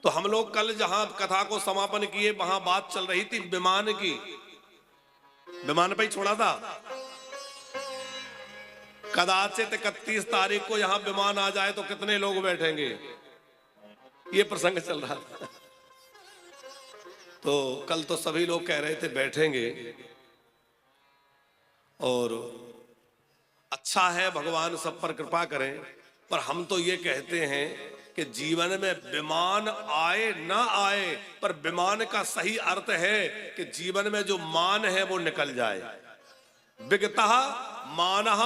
तो हम लोग कल जहां कथा को समापन किए वहां बात चल रही थी विमान की। विमान पे ही छोड़ा था। कदाचित 31 तारीख को यहां विमान आ जाए तो कितने लोग बैठेंगे, ये प्रसंग चल रहा था। तो कल तो सभी लोग कह रहे थे बैठेंगे, और अच्छा है, भगवान सब पर कृपा करें। पर हम तो ये कहते हैं कि जीवन में विमान आए ना आए, पर विमान का सही अर्थ है कि जीवन में जो मान है वो निकल जाए। विगतः मानः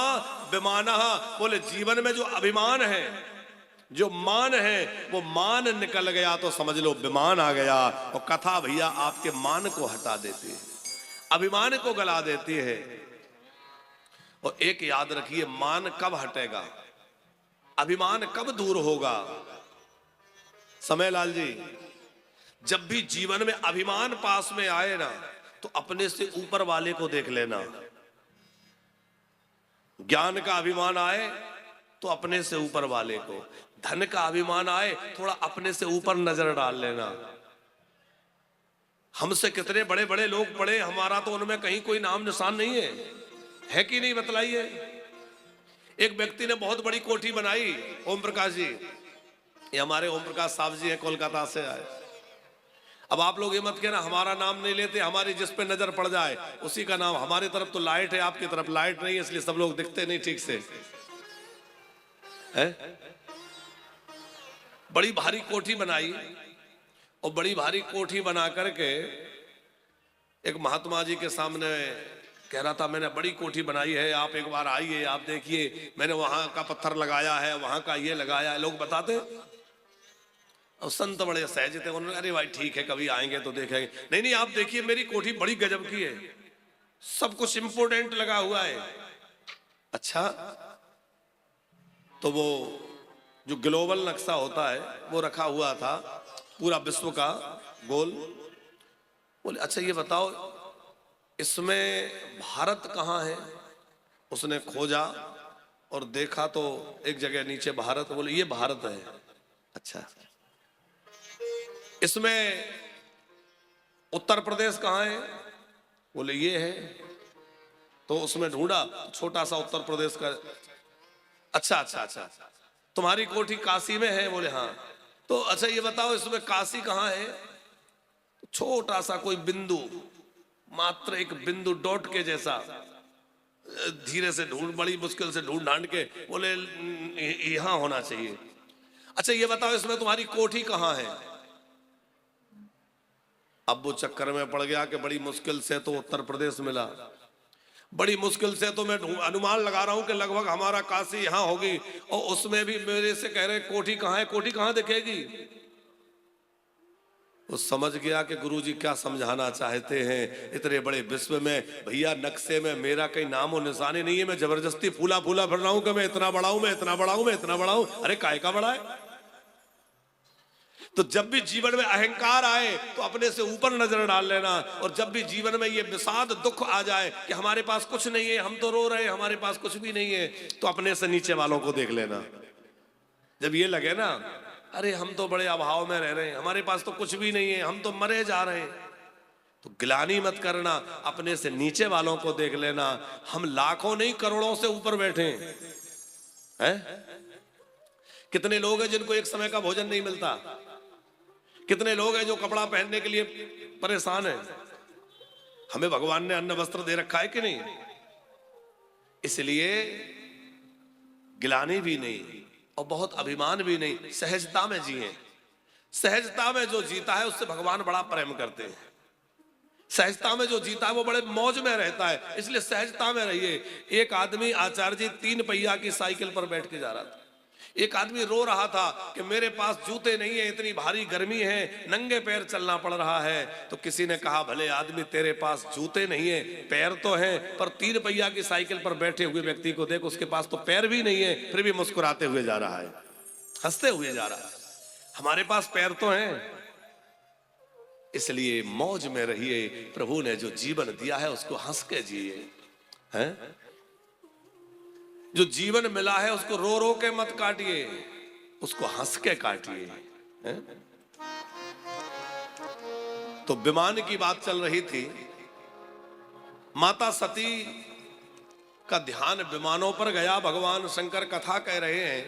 विमानः, बोले जीवन में जो अभिमान है, जो मान है, वो मान निकल गया तो समझ लो विमान आ गया। और कथा भैया आपके मान को हटा देती है, अभिमान को गला देती है। और एक याद रखिए, मान कब हटेगा, अभिमान कब दूर होगा? समय लाल जी, जब भी जीवन में अभिमान पास में आए ना, तो अपने से ऊपर वाले को देख लेना। ज्ञान का अभिमान आए तो अपने से ऊपर वाले को, धन का अभिमान आए थोड़ा अपने से ऊपर नजर डाल लेना। हमसे कितने बड़े बड़े लोग पढ़े, हमारा तो उनमें कहीं कोई नाम निशान नहीं है कि नहीं, बतलाइए। एक व्यक्ति ने बहुत बड़ी कोठी बनाई, ओम प्रकाश जी, ये हमारे ओम प्रकाश साहब जी हैं, कोलकाता से आए। अब आप लोग ये मत कहना हमारा नाम नहीं लेते, हमारी जिस पे नजर पड़ जाए उसी का नाम। हमारी तरफ तो लाइट है, आपकी तरफ लाइट नहीं है, इसलिए सब लोग दिखते नहीं ठीक से है। बड़ी भारी कोठी बनाई, और बड़ी भारी कोठी बना करके एक महात्मा जी के सामने कह रहा था मैंने बड़ी कोठी बनाई है, आप एक बार आइए, आप देखिए मैंने वहां का पत्थर लगाया है, वहां का ये लगाया है। लोग बताते, और संत बड़े सहज थे, उन्होंने अरे भाई ठीक है कभी आएंगे तो देखेंगे। नहीं नहीं, आप देखिए मेरी कोठी बड़ी गजब की है, सब कुछ इंपोर्टेंट लगा हुआ है। अच्छा, तो वो जो ग्लोबल नक्शा होता है वो रखा हुआ था पूरा विश्व का गोल। बोले अच्छा ये बताओ इसमें भारत कहाँ है? उसने खोजा और देखा तो एक जगह नीचे भारत, बोले ये भारत है। अच्छा, इसमें उत्तर प्रदेश कहाँ है? बोले ये है। तो उसमें ढूंढा, छोटा सा उत्तर प्रदेश का। अच्छा अच्छा अच्छा, तुम्हारी कोठी काशी में है? बोले हाँ। तो अच्छा ये बताओ इसमें काशी कहाँ है? छोटा सा कोई बिंदु, मात्र एक बिंदु डॉट के जैसा, धीरे से ढूंढ, बड़ी मुश्किल से ढूंढ ढांड के बोले यहां होना चाहिए। अच्छा ये बताओ इसमें तुम्हारी कोठी कहाँ है? अब वो चक्कर में पड़ गया कि बड़ी मुश्किल से तो उत्तर प्रदेश मिला, बड़ी मुश्किल से तो मैं अनुमान लगा रहा हूं कि लगभग हमारा काशी यहां होगी, और उसमें भी मेरे से कह रहे कोठी कहाँ है, कोठी कहाँ दिखेगी? वो समझ गया कि गुरुजी क्या समझाना चाहते हैं। इतने बड़े विश्व में भैया नक्शे में मेरा कहीं नामो निशानी नहीं है, मैं जबरदस्ती फूला फूला फिर रहा हूं कि मैं इतना बड़ा हूं, मैं इतना बड़ा हूं, मैं इतना बड़ा हूं। अरे काय का बड़ा है? तो जब भी जीवन में अहंकार आए तो अपने से ऊपर नजर डाल लेना, और जब भी जीवन में ये विषाद दुख आ जाए कि हमारे पास कुछ नहीं है, हम तो रो रहे हैं, हमारे पास कुछ भी नहीं है, तो अपने से नीचे वालों को देख लेना। जब ये लगे ना अरे हम तो बड़े अभाव में रह रहे हैं, हमारे पास तो कुछ भी नहीं है, हम तो मरे जा रहे हैं, तो गिलानी मत करना, अपने से नीचे वालों को देख लेना। हम लाखों नहीं करोड़ों से ऊपर बैठे हैं। कितने लोग हैं जिनको एक समय का भोजन नहीं मिलता? कितने लोग हैं जो कपड़ा पहनने के लिए परेशान हैं? हमें भगवान ने अन्न वस्त्र दे रखा है कि नहीं? इसलिए गिलानी भी नहीं और बहुत अभिमान भी नहीं, सहजता में जिए। सहजता में जो जीता है उससे भगवान बड़ा प्रेम करते हैं। सहजता में जो जीता है वो बड़े मौज में रहता है, इसलिए सहजता में रहिए। एक आदमी आचार्य जी 3 पहिया की साइकिल पर बैठ के जा रहा था। एक आदमी रो रहा था कि मेरे पास जूते नहीं है, इतनी भारी गर्मी है, नंगे पैर चलना पड़ रहा है। तो किसी ने कहा भले आदमी तेरे पास जूते नहीं है, पैर तो हैं, पर 3 पहिया की साइकिल पर बैठे हुए व्यक्ति को देख, उसके पास तो पैर भी नहीं है, फिर भी मुस्कुराते हुए जा रहा है, हंसते हुए जा रहा है। हमारे पास पैर तो हैं। इसलिए मौज में रहिए। प्रभु ने जो जीवन दिया है उसको हंस के जिए। हैं? जो जीवन मिला है उसको रो रो के मत काटिए, उसको हंस के काटिए। तो विमान की बात चल रही थी। माता सती का ध्यान विमानों पर गया। भगवान शंकर कथा कह रहे हैं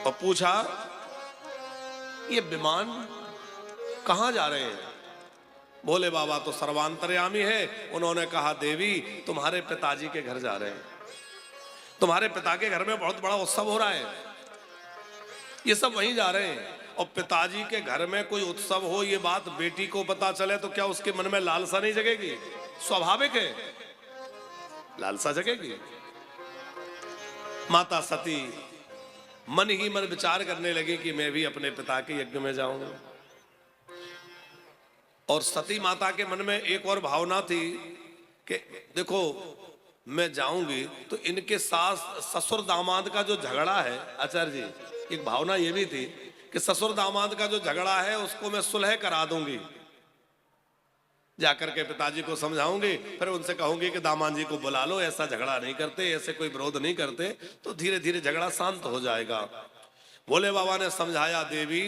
और पूछा, ये विमान कहां जा रहे हैं? भोले बाबा तो सर्वांतर्यामी है। उन्होंने कहा, देवी तुम्हारे पिताजी के घर जा रहे हैं। तुम्हारे पिता के घर में बहुत बड़ा उत्सव हो रहा है, ये सब वहीं जा रहे हैं। और पिताजी के घर में कोई उत्सव हो, ये बात बेटी को पता चले तो क्या उसके मन में लालसा नहीं जगेगी? स्वाभाविक है, लालसा जगेगी। माता सती मन ही मन विचार करने लगी कि मैं भी अपने पिता के यज्ञ में जाऊंगा। और सती माता के मन में एक और भावना थी कि देखो, मैं जाऊंगी तो इनके सास ससुर दामाद का जो झगड़ा है, आचार्य जी, एक भावना ये भी थी कि ससुर दामाद का जो झगड़ा है उसको मैं सुलह करा दूंगी। जाकर के पिताजी को समझाऊंगी, फिर उनसे कहूंगी कि दामाद जी को बुला लो, ऐसा झगड़ा नहीं करते, ऐसे कोई विरोध नहीं करते, तो धीरे धीरे झगड़ा शांत हो जाएगा। भोले बाबा ने समझाया, देवी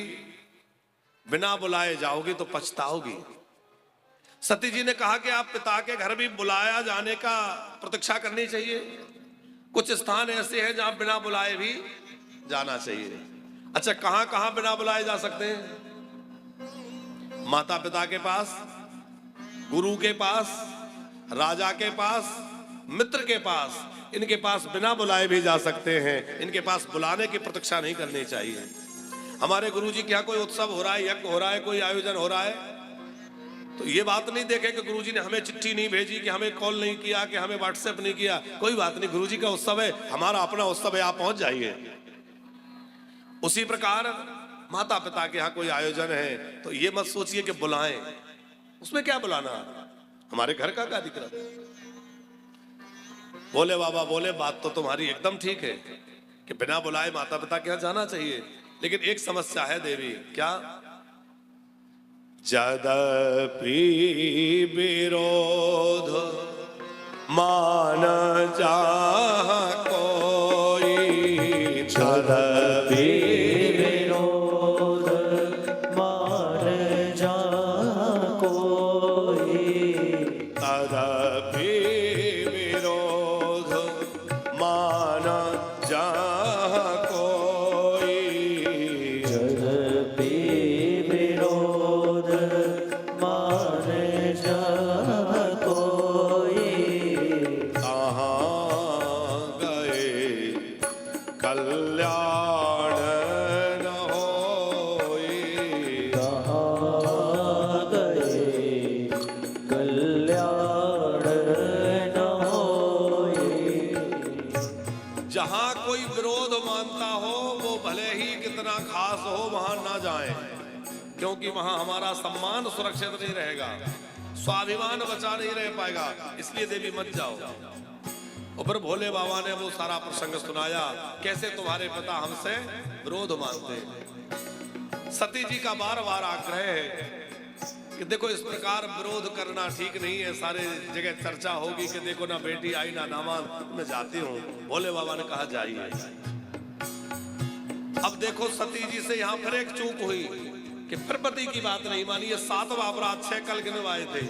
बिना बुलाए जाओगी तो पछताओगी। सती जी ने कहा कि आप पिता के घर भी बुलाया जाने का प्रतीक्षा करनी चाहिए। कुछ स्थान ऐसे हैं जहां बिना बुलाए भी जाना चाहिए। अच्छा, कहां कहां बिना बुलाए जा सकते हैं? माता पिता के पास, गुरु के पास, राजा के पास, मित्र के पास, इनके पास बिना बुलाए भी जा सकते हैं। इनके पास बुलाने की प्रतीक्षा नहीं करनी चाहिए। हमारे गुरुजी के यहाँ कोई उत्सव हो रहा है, यज्ञ हो रहा है, कोई आयोजन हो रहा है, तो ये बात नहीं देखे कि गुरुजी ने हमें चिट्ठी नहीं भेजी, कि हमें कॉल नहीं किया, कि हमें व्हाट्सएप नहीं किया। कोई बात नहीं, गुरुजी का उत्सव है, हमारा अपना उत्सव है, आप पहुंच जाइए। उसी प्रकार माता पिता के यहाँ कोई आयोजन है तो ये मत सोचिए कि बुलाएं, उसमें क्या बुलाना, हमारे घर का कार्यक्रम। बोले बाबा बोले, बात तो तुम्हारी एकदम ठीक है कि बिना बुलाए माता पिता के यहाँ जाना चाहिए, लेकिन एक समस्या है देवी। क्या? यद्यपि विरोध मान जाहा कोई, यद्यपि विरोध मान जाहा कोई, तदपि विरोध मान जाहा कोई, यद्यपि विरोध मान जाहा कोई, कहाँ गए कल्याण न होई, कहाँ गए कल्याण न होई। जहां कोई विरोध मानता हो वो भले ही कितना खास हो, वहां ना जाएं, क्योंकि वहां हमारा सम्मान सुरक्षित नहीं रहेगा, स्वाभिमान बचा नहीं रह पाएगा। इसलिए देवी मत जाओ। और फिर भोले बाबा ने वो सारा प्रसंग सुनाया, कैसे तुम्हारे पिता हमसे विरोध मानते हैं। सती जी का बार बार आग्रह है कि देखो, इस प्रकार विरोध करना ठीक नहीं है। सारे जगह चर्चा होगी कि देखो ना बेटी आई ना दामाद, मैं जाती हूँ। भोले बाबा ने कहा जाइए। अब देखो, सती जी से यहाँ फिर एक चूक हुई कि फिर पति की बात नहीं मानी। ये 7वां अपराध, 6 कल गिनवाए थे,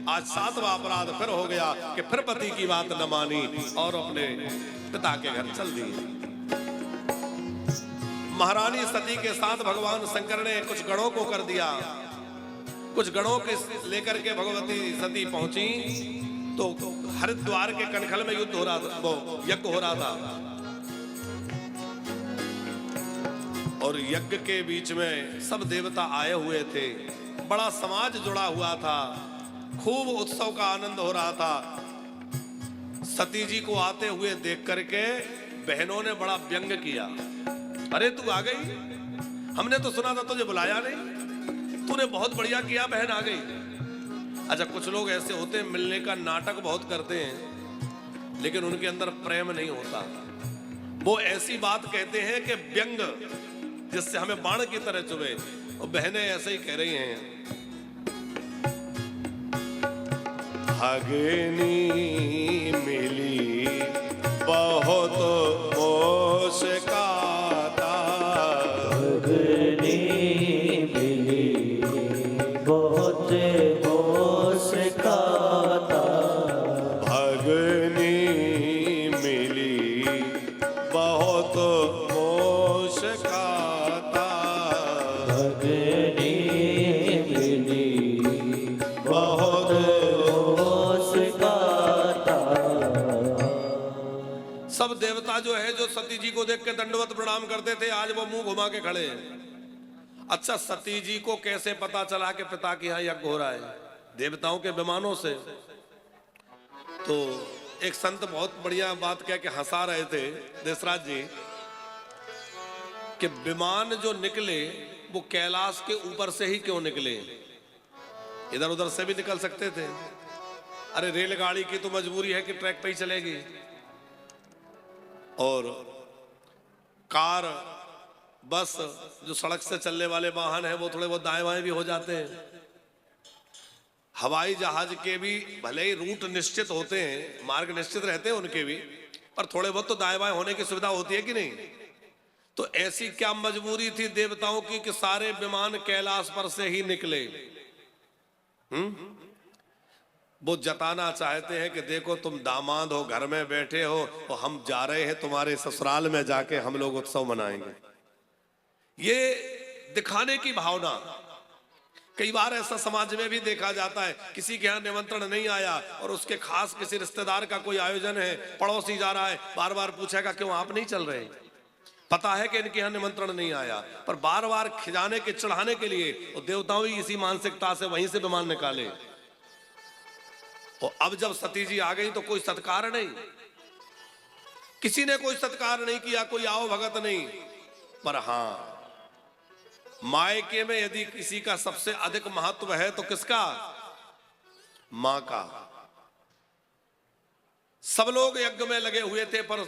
आज 7वां अपराध फिर हो गया कि फिर पति की बात न मानी और अपने पिता के घर चल दी। महारानी सती के साथ भगवान शंकर ने कुछ गणों को कर दिया। कुछ गणों के लेकर के भगवती सती पहुंची तो हरिद्वार के कनखल में युद्ध हो रहा था, वो यज्ञ हो रहा था। और यज्ञ के बीच में सब देवता आए हुए थे, बड़ा समाज जुड़ा हुआ था, खूब उत्सव का आनंद हो रहा था। सती जी को आते हुए देख करके बहनों ने बड़ा व्यंग किया, अरे तू आ गई, हमने तो सुना था तुझे बुलाया नहीं, तूने बहुत बढ़िया किया, बहन आ गई। अच्छा, कुछ लोग ऐसे होते हैं मिलने का नाटक बहुत करते हैं, लेकिन उनके अंदर प्रेम नहीं होता। वो ऐसी बात कहते हैं कि व्यंग जिससे हमें बाण की तरह चुभे, और बहनें ऐसे ही कह रही हैं, अग्नि मिली बहुत मुस्काता, अग्नि मिली बहुत जो सती जी को देख के दंडवत प्रणाम करते थे, आज वो मुंह घुमा के खड़े हैं। अच्छा, सती जी को कैसे पता चला कि पिता के यहाँ यज्ञ हो रहा है? देवताओं के विमानों से। तो एक संत बहुत बढ़िया बात कह के हंसा रहे थे देसराज जी, कि विमान जो निकले वो कैलाश के ऊपर से ही क्यों निकले, इधर उधर से भी निकल सकते थे। अरे रेलगाड़ी की तो मजबूरी है कि ट्रैक पे ही चलेगी, और कार बस जो सड़क से चलने वाले वाहन है वो थोड़े बहुत दाएं बाएं भी हो जाते हैं। हवाई जहाज के भी भले ही रूट निश्चित होते हैं, मार्ग निश्चित रहते हैं उनके भी, पर थोड़े बहुत तो दाएं बाएं होने की सुविधा होती है कि नहीं? तो ऐसी क्या मजबूरी थी देवताओं की कि सारे विमान कैलाश पर से ही निकले? वो जताना चाहते हैं कि देखो तुम दामाद हो, घर में बैठे हो, तो हम जा रहे हैं तुम्हारे ससुराल में, जाके हम लोग उत्सव मनाएंगे। ये दिखाने की भावना कई बार ऐसा समाज में भी देखा जाता है। किसी के यहाँ निमंत्रण नहीं आया और उसके खास किसी रिश्तेदार का कोई आयोजन है, पड़ोसी जा रहा है, बार बार पूछेगा क्यों आप नहीं चल रहे? पता है कि इनके यहाँ निमंत्रण नहीं आया, पर बार बार खिजाने के चढ़ाने के लिए वो देवताओं ही इसी मानसिकता से वहीं से विमान निकाले। और अब जब सती जी आ गई तो कोई सत्कार नहीं, किसी ने कोई सत्कार नहीं किया, कोई आओ भगत नहीं। पर हां, मायके में यदि किसी का सबसे अधिक महत्व है तो किसका? मां का। सब लोग यज्ञ में लगे हुए थे, पर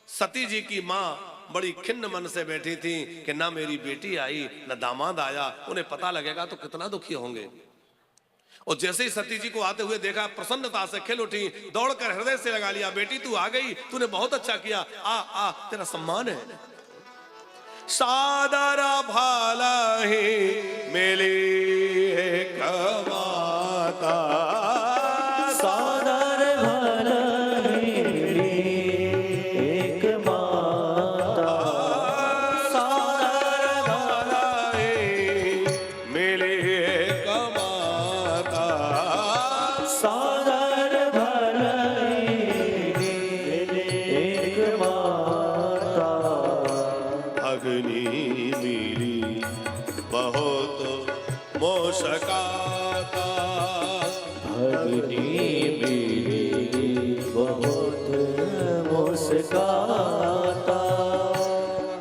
सती जी की मां बड़ी खिन्न मन से बैठी थी कि ना मेरी बेटी आई ना दामाद आया, उन्हें पता लगेगा तो कितना दुखी होंगे। और जैसे ही सती जी को आते हुए देखा, प्रसन्नता से खिल उठी, दौड़कर हृदय से लगा लिया, बेटी तू आ गई, तूने बहुत अच्छा किया, आ आ तेरा सम्मान है। सादर भाला ही मिली एक माता, सादर भला ही मिली एक माता, सादर भाला ही मिली एक माता, सादर भला ही मिली एक माता, अग्नि मिली बहुत मोशकाता, अग्नि मिली बहुत मुस्काता,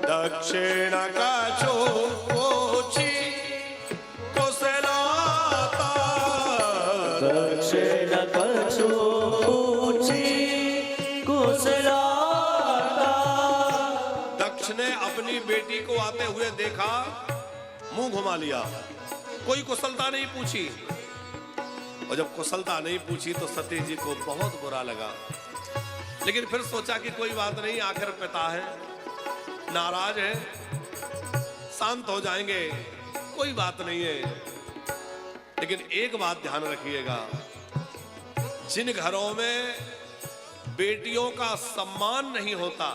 दक्षिण का चोची कुशलाता, दक्षिण कछु पूछी कुशलाता, दक्ष ने अपनी बेटी को आते हुए देखा, मुंह घुमा लिया, कोई कुशलता नहीं पूछी। और जब कुशलता नहीं पूछी तो सती जी को बहुत बुरा लगा, लेकिन फिर सोचा कि कोई बात नहीं, आखिर पिता है, नाराज है, शांत हो जाएंगे, कोई बात नहीं है। लेकिन एक बात ध्यान रखिएगा, जिन घरों में बेटियों का सम्मान नहीं होता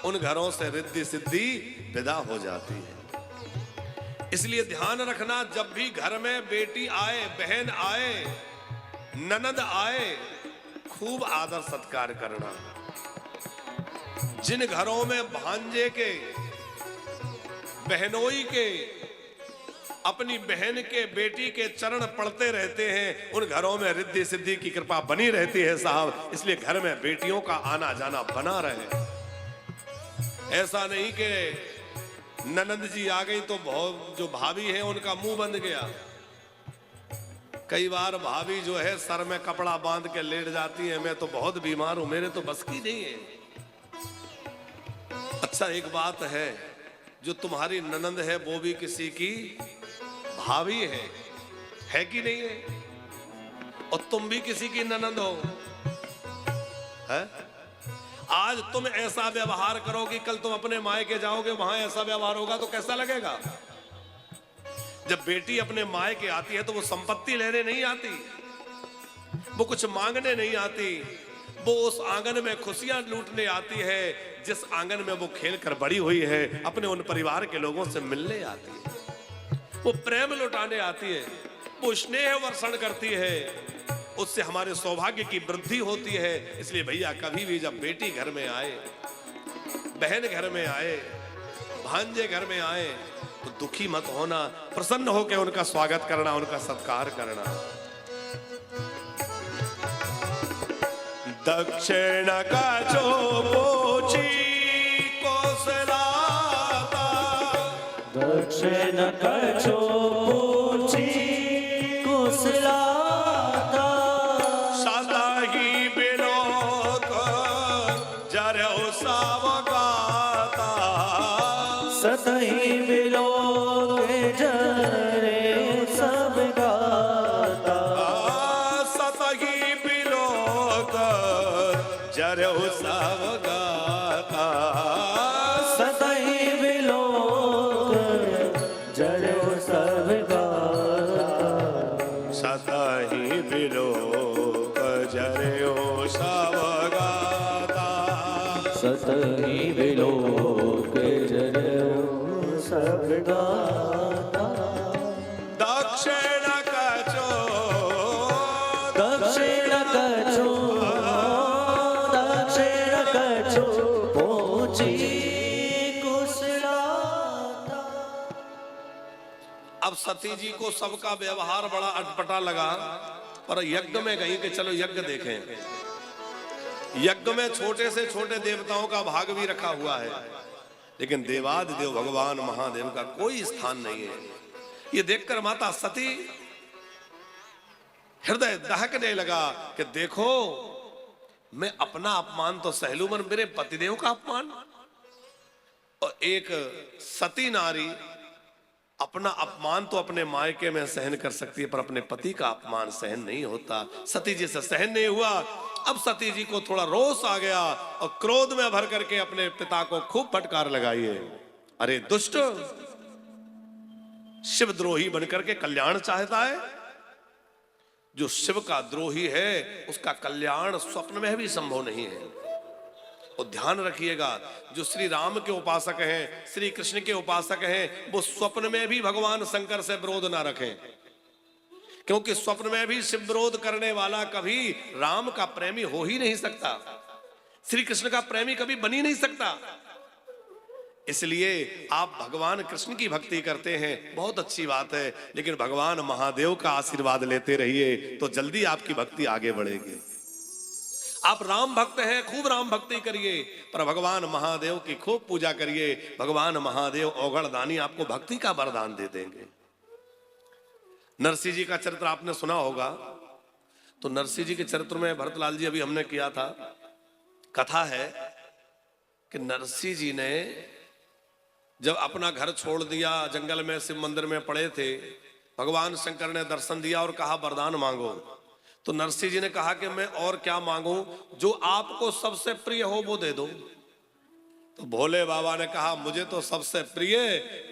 उन घरों से रिद्धि सिद्धि विदा हो जाती है। इसलिए ध्यान रखना, जब भी घर में बेटी आए, बहन आए, ननद आए, खूब आदर सत्कार करना। जिन घरों में भांजे के, बहनोई के, अपनी बहन के, बेटी के चरण पड़ते रहते हैं, उन घरों में रिद्धि सिद्धि की कृपा बनी रहती है साहब। इसलिए घर में बेटियों का आना जाना बना रहे। ऐसा नहीं कि ननद जी आ गई तो बहुत जो भाभी है उनका मुंह बंद गया। कई बार भाभी जो है सर में कपड़ा बांध के लेट जाती है, मैं तो बहुत बीमार हूं, मेरे तो बस की नहीं है। अच्छा, एक बात है, जो तुम्हारी ननद है वो भी किसी की भाभी है कि नहीं है? और तुम भी किसी की ननद हो, है? आज तुम ऐसा व्यवहार करोगे, कल तुम अपने मायके जाओगे, वहां ऐसा व्यवहार होगा तो कैसा लगेगा? जब बेटी अपने मायके आती है तो वो संपत्ति लेने नहीं आती, वो कुछ मांगने नहीं आती, वो उस आंगन में खुशियां लूटने आती है जिस आंगन में वो खेल कर बड़ी हुई है। अपने उन परिवार के लोगों से मिलने आती है, वो प्रेम लुटाने आती है, वो स्नेह वर्षण करती है। उससे हमारे सौभाग्य की वृद्धि होती है। इसलिए भैया कभी भी जब बेटी घर में आए, बहन घर में आए, भांजे घर में आए, तो दुखी मत होना, प्रसन्न होकर उनका स्वागत करना, उनका सत्कार करना। दक्षिण का जो पोची कोसलाता, दक्षिण कछो पूछी कुशलाता, सदा ही विनोद जरऊ सावगाता, सतही बिलोक जरे सब गाता, सतही विनोद जरऊ सावगाता, सतही बिलोक जरे सब गाता, सतही विलोक जरऊ सावगाता, सतही बिलोक जरे सब गाता, दक्षिण कछो, दक्षिण कछो, दक्षिण कछो पहुंची कुशलाता। अब सती जी को सबका व्यवहार बड़ा अटपटा लगा, पर यज्ञ में गई कि चलो यज्ञ देखें। यज्ञ में छोटे से छोटे देवताओं का भाग भी रखा हुआ है, लेकिन देवादिदेव भगवान महादेव का कोई स्थान नहीं है। ये देखकर माता सती हृदय दहकने लगा कि देखो, मैं अपना अपमान तो सह लूं, मगर मेरे पतिदेव का अपमान। और एक सती नारी अपना अपमान तो अपने मायके में सहन कर सकती है, पर अपने पति का अपमान सहन नहीं होता। सती जी से सहन नहीं हुआ। अब सती जी को थोड़ा रोष आ गया और क्रोध में भर करके अपने पिता को खूब फटकार लगाई है। अरे दुष्ट, शिवद्रोही बनकर के कल्याण चाहता है? जो शिव का द्रोही है उसका कल्याण स्वप्न में भी संभव नहीं है। और ध्यान रखिएगा, जो श्री राम के उपासक हैं, श्री कृष्ण के उपासक हैं, वो स्वप्न में भी भगवान शंकर से विरोध ना रखें, क्योंकि स्वप्न में भी शिव विरोध करने वाला कभी राम का प्रेमी हो ही नहीं सकता, श्री कृष्ण का प्रेमी कभी बन ही नहीं सकता। इसलिए आप भगवान कृष्ण की भक्ति करते हैं, बहुत अच्छी बात है, लेकिन भगवान महादेव का आशीर्वाद लेते रहिए तो जल्दी आपकी भक्ति आगे बढ़ेगी। आप राम भक्त हैं, खूब राम भक्ति करिए, पर भगवान महादेव की खूब पूजा करिए। भगवान महादेव औगणदानी आपको भक्ति का वरदान दे देंगे। नरसिंह जी का चरित्र आपने सुना होगा, तो नरसिंह जी के चरित्र में भरतलाल जी अभी हमने किया था। कथा है कि नरसिंह जी ने जब अपना घर छोड़ दिया, जंगल में शिव मंदिर में पड़े थे, भगवान शंकर ने दर्शन दिया और कहा वरदान मांगो। तो नरसिंह जी ने कहा कि मैं और क्या मांगू, जो आपको सबसे प्रिय हो वो दे दो। तो भोले बाबा ने कहा मुझे तो सबसे प्रिय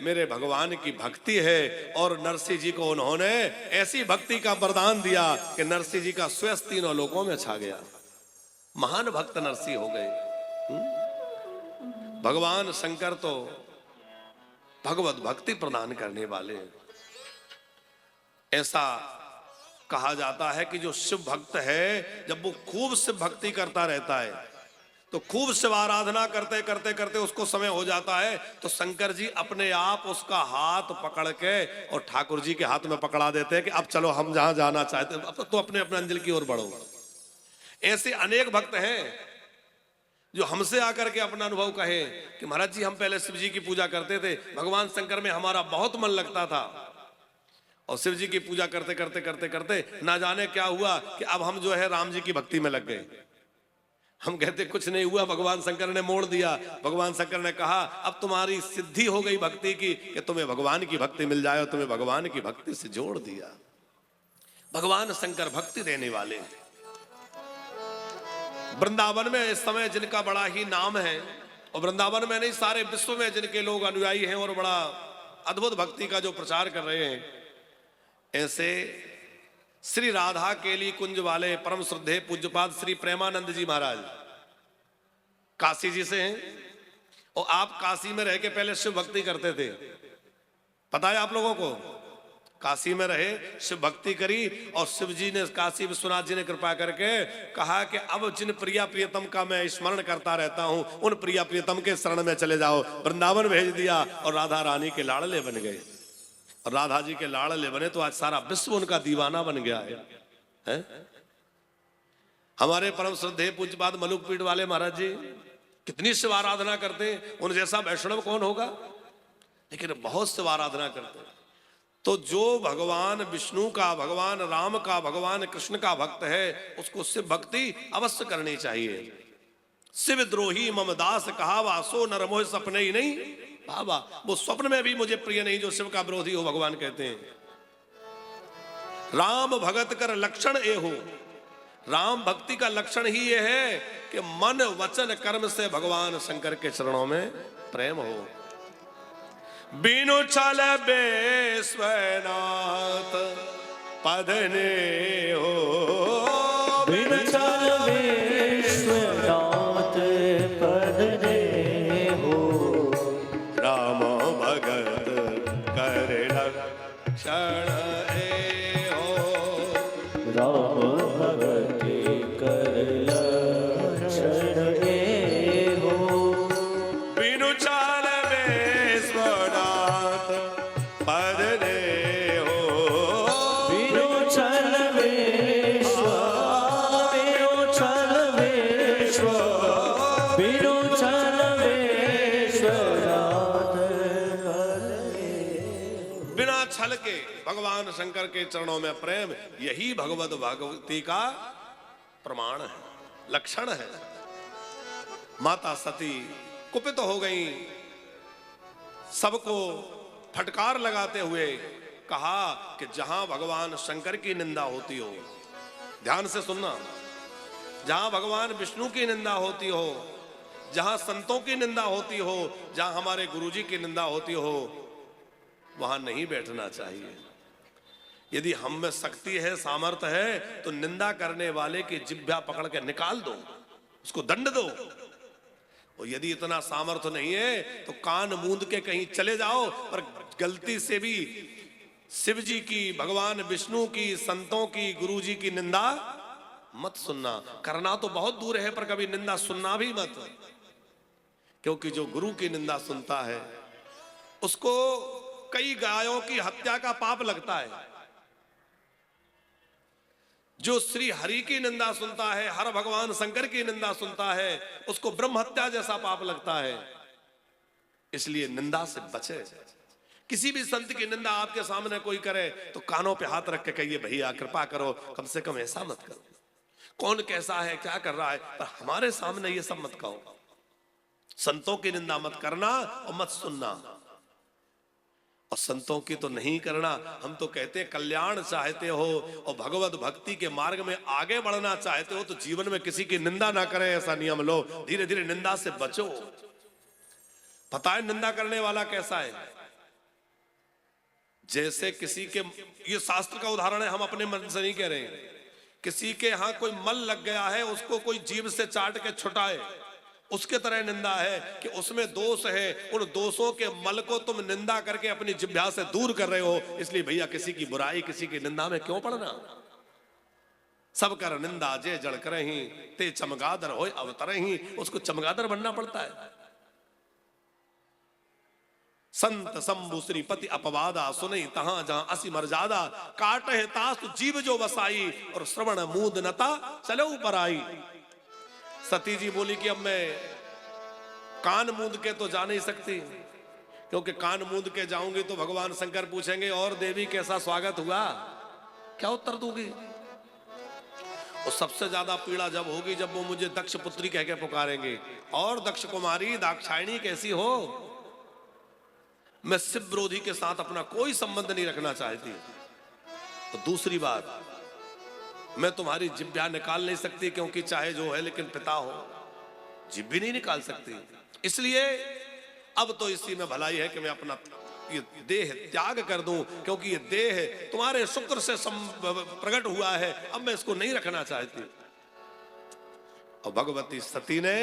मेरे भगवान की भक्ति है। और नरसिंह जी को उन्होंने ऐसी भक्ति का वरदान दिया कि नरसिंह जी का श्वेस तीनों लोकों में छा गया। महान भक्त नरसिंह हो गए। भगवान शंकर तो भगवत भक्ति प्रदान करने वाले हैं। ऐसा कहा जाता है कि जो शिव भक्त है, जब वो खूब शिव भक्ति करता रहता है तो खूब शिव आराधना करते करते करते उसको समय हो जाता है, तो शंकर जी अपने आप उसका हाथ पकड़ के और ठाकुर जी के हाथ में पकड़ा देते हैं कि अब चलो हम जहां जाना चाहते हैं, अब तो अपने अपने अंजल की ओर बढ़ो। ऐसे अनेक भक्त हैं जो हमसे आकर के अपना अनुभव कहे कि महाराज जी हम पहले शिव जी की पूजा करते थे, भगवान शंकर में हमारा बहुत मन लगता था, और शिव जी की पूजा करते करते करते करते ना जाने क्या हुआ कि अब हम जो है राम जी की भक्ति में लग गए। हम कहते कुछ नहीं हुआ, भगवान शंकर ने मोड़ दिया। भगवान शंकर ने कहा अब तुम्हारी सिद्धि हो गई भक्ति की कि तुम्हें भगवान की भक्ति मिल जाए, और तुम्हें भगवान की भक्ति से जोड़ दिया। भगवान शंकर भक्ति देने वाले हैं। वृंदावन में इस समय जिनका बड़ा ही नाम है, और वृंदावन में नहीं सारे विश्व में जिनके लोग अनुयायी हैं और बड़ा अद्भुत भक्ति का जो प्रचार कर रहे हैं, ऐसे श्री राधा केली कुंज वाले परम श्रद्धेय पूज्यपाद श्री प्रेमानंद जी महाराज काशी जी से हैं। और आप काशी में रह के पहले शिव भक्ति करते थे, पता है आप लोगों को? काशी में रहे, शिव भक्ति करी, और शिव जी ने, काशी विश्वनाथ जी ने कृपा करके कहा कि अब जिन प्रिया प्रियतम का मैं स्मरण करता रहता हूं, उन प्रिया प्रियतम के शरण में चले जाओ। वृंदावन भेज दिया और राधा रानी के लाड़ले बन गए। और राधा जी के लाड़ले बने तो आज सारा विश्व उनका दीवाना बन गया है? हमारे परम श्रद्धेय पूज्यपाद मलुक पीठ वाले महाराज जी कितनी शिव आराधना करते हैं, उन जैसा वैष्णव कौन होगा, लेकिन बहुत शिव आराधना करते हैं। तो जो भगवान विष्णु का, भगवान राम का, भगवान कृष्ण का भक्त है, उसको शिव भक्ति अवश्य करनी चाहिए। शिव द्रोही मम दास कहा वासो नर मोह सपने ही नहीं बाबा, वो स्वप्न में भी मुझे प्रिय नहीं जो शिव का विरोधी हो, भगवान कहते हैं। राम भगत कर लक्षण ए हो, राम भक्ति का लक्षण ही ये है कि मन वचन कर्म से भगवान शंकर के चरणों में प्रेम हो। बिनु चल बेस्वनाथ पधने हो, बिनु चल बेस्वनाथ पधने हो, राम भगत कर लक्षण ए हो, राम भगत कर लक्षण ए हो। बिनु चाल बेस्वनाथ पधने हो, बिनु चल बिना छल के भगवान शंकर के चरणों में प्रेम, यही भगवत भगवती का प्रमाण है, लक्षण है। माता सती कुपित हो गई, सबको फटकार लगाते हुए कहा कि जहां भगवान शंकर की निंदा होती हो, ध्यान से सुनना, जहां भगवान विष्णु की निंदा होती हो, जहां संतों की निंदा होती हो, जहां हमारे गुरुजी की निंदा होती हो, वहां नहीं बैठना चाहिए। यदि हम में शक्ति है, सामर्थ्य है, तो निंदा करने वाले की जिह्वा पकड़ के निकाल दो, उसको दंड दो। और यदि इतना सामर्थ्य नहीं है तो कान मूंद के कहीं चले जाओ, पर गलती से भी शिव जी की, भगवान विष्णु की, संतों की, गुरु जी की निंदा मत सुनना। करना तो बहुत दूर है, पर कभी निंदा सुनना भी मत, क्योंकि जो गुरु की निंदा सुनता है उसको कई गायों की हत्या का पाप लगता है। जो श्री हरि की निंदा सुनता है, हर भगवान शंकर की निंदा सुनता है, उसको ब्रह्म हत्या जैसा पाप लगता है। इसलिए निंदा से बचे। किसी भी संत की निंदा आपके सामने कोई करे तो कानों पे हाथ रख के कहिए, भैया कृपा करो, कम से कम ऐसा मत करो। कौन कैसा है, क्या कर रहा है, पर हमारे सामने ये सब मत कहो। संतों की निंदा मत करना और मत सुनना, और संतों की तो नहीं करना। हम तो कहते हैं कल्याण चाहते हो और भगवत भक्ति के मार्ग में आगे बढ़ना चाहते हो तो जीवन में किसी की निंदा ना करें, ऐसा नियम लो। धीरे धीरे निंदा से बचो। पता है निंदा करने वाला कैसा है? जैसे किसी के, ये शास्त्र का उदाहरण है, हम अपने मन से नहीं कह रहे हैं। किसी के यहां कोई मल लग गया है, उसको कोई जीभ से चाट के छुटाए, उसके तरह निंदा है कि उसमें दोष है। उन दोषों के मल को तुम निंदा करके अपनी जिह्वा से दूर कर रहे हो। इसलिए भैया किसी की बुराई, किसी की निंदा में क्यों पड़ना। सब कर निंदा जे जड़ करही, ते चमगादर होय अवतरही। उसको चमगादर बनना पड़ता है। संत शंभु श्रीपति अपवादा, सुनई तहां जहां असी मर्यादा। काट है तासु जीव जो बसाई, और श्रवण मूद नता चलो पर आई। सती जी बोली कि अब मैं कान मूंद के तो जा नहीं सकती, क्योंकि कान मूंद के जाऊंगी तो भगवान शंकर पूछेंगे, और देवी कैसा स्वागत हुआ, क्या उत्तर दूंगी। और सबसे ज्यादा पीड़ा जब होगी जब वो मुझे दक्ष पुत्री कह के पुकारेंगे, और दक्ष कुमारी दाक्षायणी कैसी हो। मैं शिव विरोधी के साथ अपना कोई संबंध नहीं रखना चाहती। तो दूसरी बात, मैं तुम्हारी जिह्वा निकाल नहीं सकती, क्योंकि चाहे जो है लेकिन पिता हो, जिभ भी नहीं निकाल सकती। इसलिए अब तो इसी में भलाई है कि मैं अपना ये देह त्याग कर दूं, क्योंकि ये देह तुम्हारे शुक्र से प्रकट हुआ है, अब मैं इसको नहीं रखना चाहती। और भगवती सती ने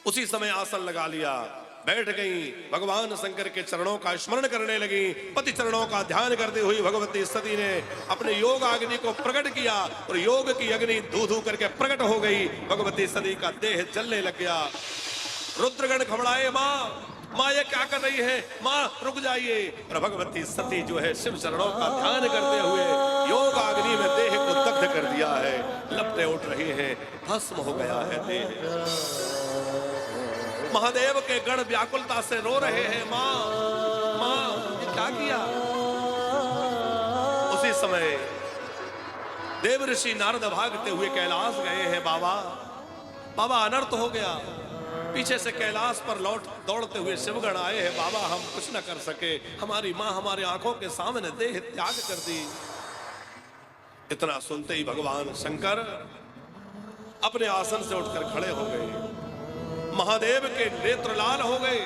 उसी समय आसन लगा लिया बैठ गई, भगवान शंकर के चरणों का स्मरण करने लगी। पति चरणों का ध्यान करते हुए भगवती सती ने अपने योग अग्नि को प्रकट किया और योग की अग्नि धू धू करके प्रकट हो गई। भगवती सती का देह जलने लग गया। रुद्रगण घबराए, माँ ये क्या कर रही है, माँ रुक जाइए। और भगवती सती जो है शिव चरणों का ध्यान करते हुए योग अग्नि में देह को दग्ध कर दिया है। लपटें उठ रही हैं, भस्म हो गया है देह। महादेव के गण व्याकुलता से रो रहे हैं, माँ माँ ये क्या किया। उसी समय देव ऋषि नारद भागते हुए कैलाश गए हैं। बाबा अनर्थ हो गया। पीछे से कैलाश पर दौड़ते हुए शिवगण आए हैं। बाबा हम कुछ न कर सके, हमारी माँ हमारे आंखों के सामने देह त्याग कर दी। इतना सुनते ही भगवान शंकर अपने आसन से उठकर खड़े हो गए। महादेव के नेत्र लाल हो गए,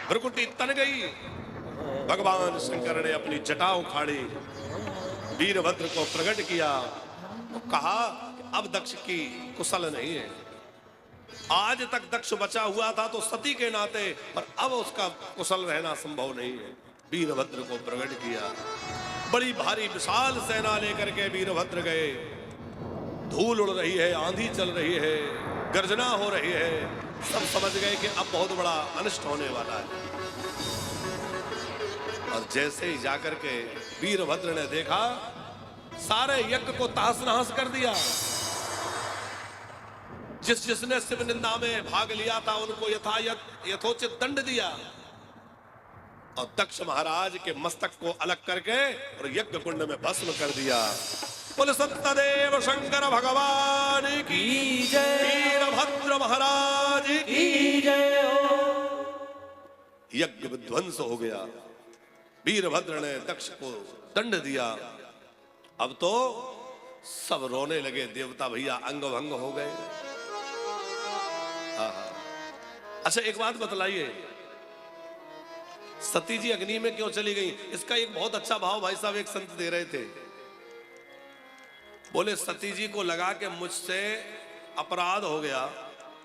भ्रुकुटी तन गई। भगवान शंकर ने अपनी जटा उखाड़ी, वीरभद्र को प्रकट किया और कहा कि अब दक्ष की कुशल नहीं है। आज तक दक्ष बचा हुआ था तो सती के नाते, पर अब उसका कुशल रहना संभव नहीं है। वीरभद्र को प्रकट किया। बड़ी भारी विशाल सेना लेकर के वीरभद्र गए। धूल उड़ रही है, आंधी चल रही है, गर्जना हो रही है। सब समझ गए कि अब बहुत बड़ा अनिष्ट होने वाला है। और जैसे ही जाकर के वीरभद्र ने देखा, सारे यज्ञ को तहस नहस कर दिया। जिसने शिव निंदा में भाग लिया था उनको यथोचित दंड दिया और दक्ष महाराज के मस्तक को अलग करके और यज्ञ कुंड में भस्म कर दिया। बोले सत्यदेव शंकर भगवान की जय, वीरभद्र महाराज की जय हो। यज्ञ विध्वंस हो गया। वीरभद्र ने दक्ष को दंड दिया। अब तो सब रोने लगे। देवता भैया अंग भंग हो गए। अच्छा एक बात बतलाइए, सती जी अग्नि में क्यों चली गई? इसका एक बहुत अच्छा भाव भाई साहब एक संत दे रहे थे। बोले सती जी को लगा कि मुझसे अपराध हो गया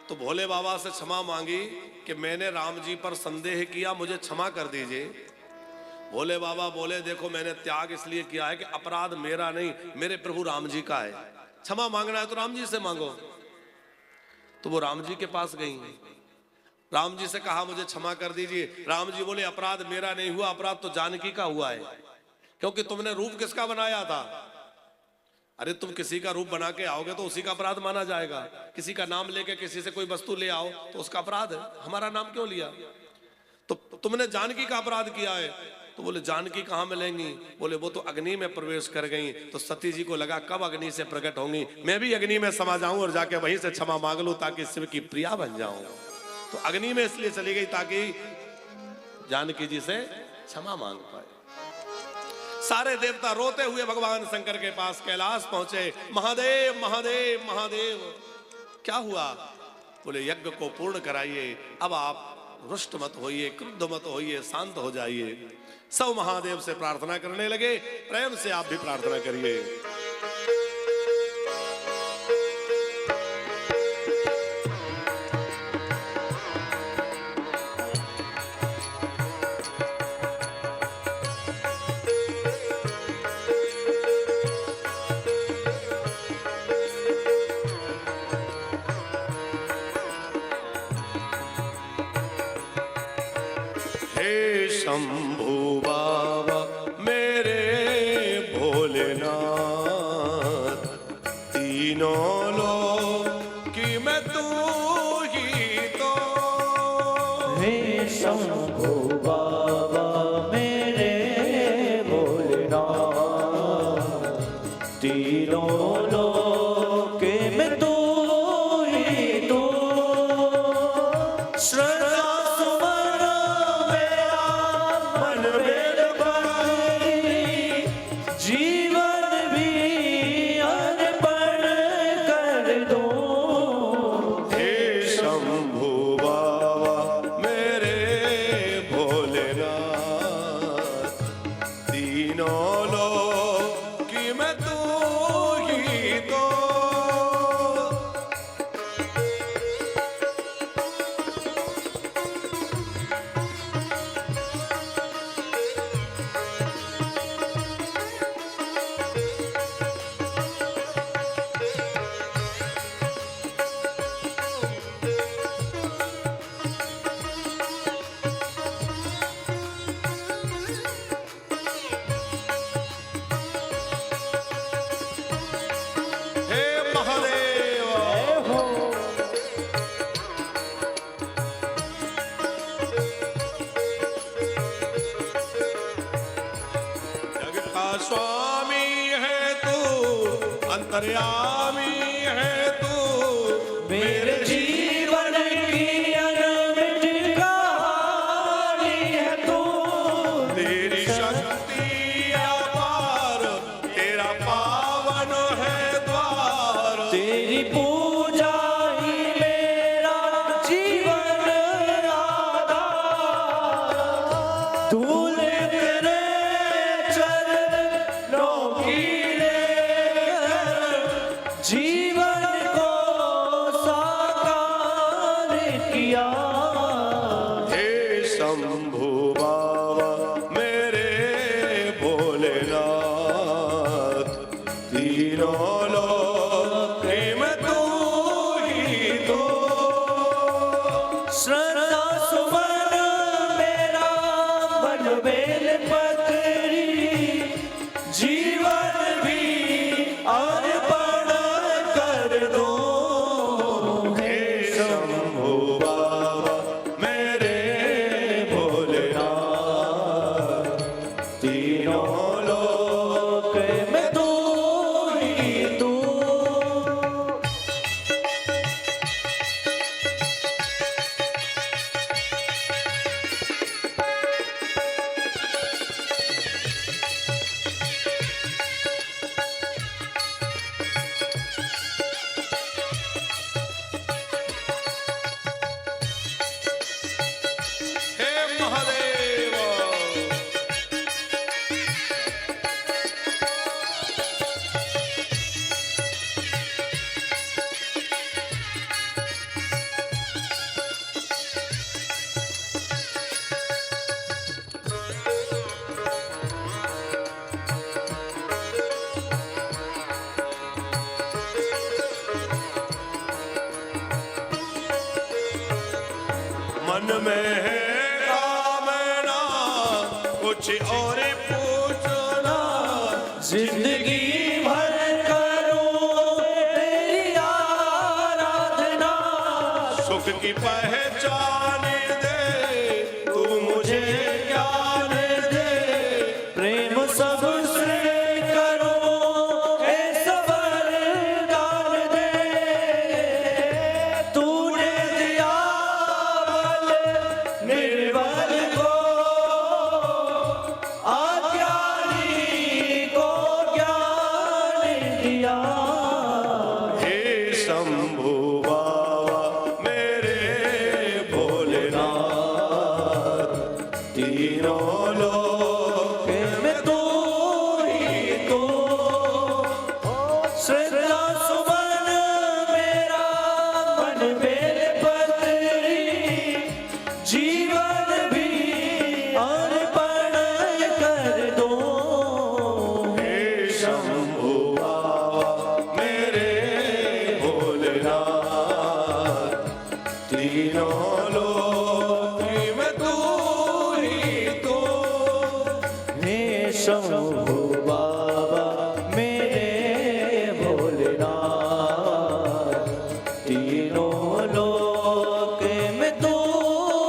तो भोले बाबा से क्षमा मांगी कि मैंने राम जी पर संदेह किया, मुझे क्षमा कर दीजिए। भोले बाबा बोले देखो मैंने त्याग इसलिए किया है कि अपराध मेरा नहीं, मेरे प्रभु राम जी का है। क्षमा मांगना है तो राम जी से मांगो। तो वो राम जी के पास गई। राम जी से कहा मुझे क्षमा कर दीजिए। राम जी बोले अपराध मेरा नहीं हुआ, अपराध तो जानकी का हुआ है, क्योंकि तुमने रूप किसका बनाया था। अरे तुम किसी का रूप बना के आओगे तो उसी का अपराध माना जाएगा। किसी का नाम लेके किसी से कोई वस्तु ले आओ तो उसका अपराध है। हमारा नाम क्यों लिया? तो तुमने जानकी का अपराध किया है। तो बोले जानकी कहाँ मिलेंगी? बोले वो तो अग्नि में प्रवेश कर गई। तो सती जी को लगा कब अग्नि से प्रकट होंगी, मैं भी अग्नि में समा जाऊं और जाके वहीं से क्षमा मांग लूं ताकि शिव की प्रिया बन जाऊं। तो अग्नि में इसलिए चली गई ताकि जानकी जी से क्षमा मांग पाए। सारे देवता रोते हुए भगवान शंकर के पास कैलाश पहुंचे। महादेव महादेव महादेव क्या हुआ? बोले यज्ञ को पूर्ण कराइए, अब आप रुष्ट मत होइए, क्रुद्ध मत होइए, शांत हो जाइए। सब महादेव से प्रार्थना करने लगे। प्रेम से आप भी प्रार्थना करिए। शंभु बाबा मेरे भोलेनाथ, तीनों लोग की मैं तू ही तो। हे शंभु बाबा मेरे भोलेनाथ, तीनों लोग के मैं तू ही तो। जीवन भी अंतर्यामी है तू, मेरे जीवन की अनमिट कहानी है तू। तेरी शक्ति अपार, तेरा पावन है द्वार। तेरी पूजा ही मेरा जीवन आधार। धूल तेरे चरणों की लेकर जीवन को साकार किया। हे शंभु बाबा मेरे भोलेनाथ, तीनों लोक में तू ही तो। श्रद्धा सुमन मेरा मन बेल पत्री, जीवन भी अर्पण कर दो। हे शंभु बाबा मेरे भोलेनाथ, तीनों लोक में तू ही तू। हे महादेव। मन में है कामना, कुछ और पूछना। जिंदगी भर करूं तेरी आराधना। सुख की पहचान दे, तू मुझे ज्ञान दे। प्रेम सबसे करो ऐसा वरदान दे। तूने दिया बल निर्बल को, अज्ञानी को ज्ञान दिया। हे शंभु बाबा मेरे भोलेनाथ, तीनों लोक में तू ही तू। श्रद्धा सुमन मेरा मन बेल पत्री, जीवन भी अर्पण कर दो। हे शंभु बाबा मेरे भोलेनाथ, तीनों लोक में तू ही तो। हे शंभु बाबा मेरे भोलेनाथ, तीनों लोक में तू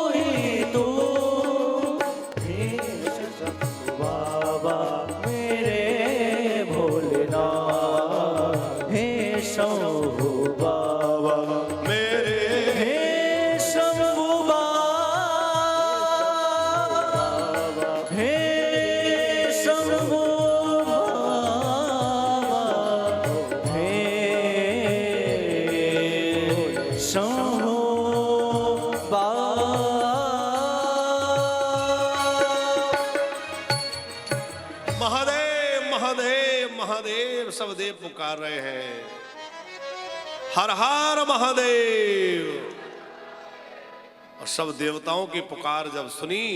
ही तू। हे शंभु बाबा मेरे भोलेनाथ, हे शंभु बाबा मेरे हे शंभु बाबा, हे शंभु बाबा, हे शंभु बाबा। महादेव महादेव महादेव सब देव पुकार रहे हैं। हर हर महादेव। और सब देवताओं की पुकार जब सुनी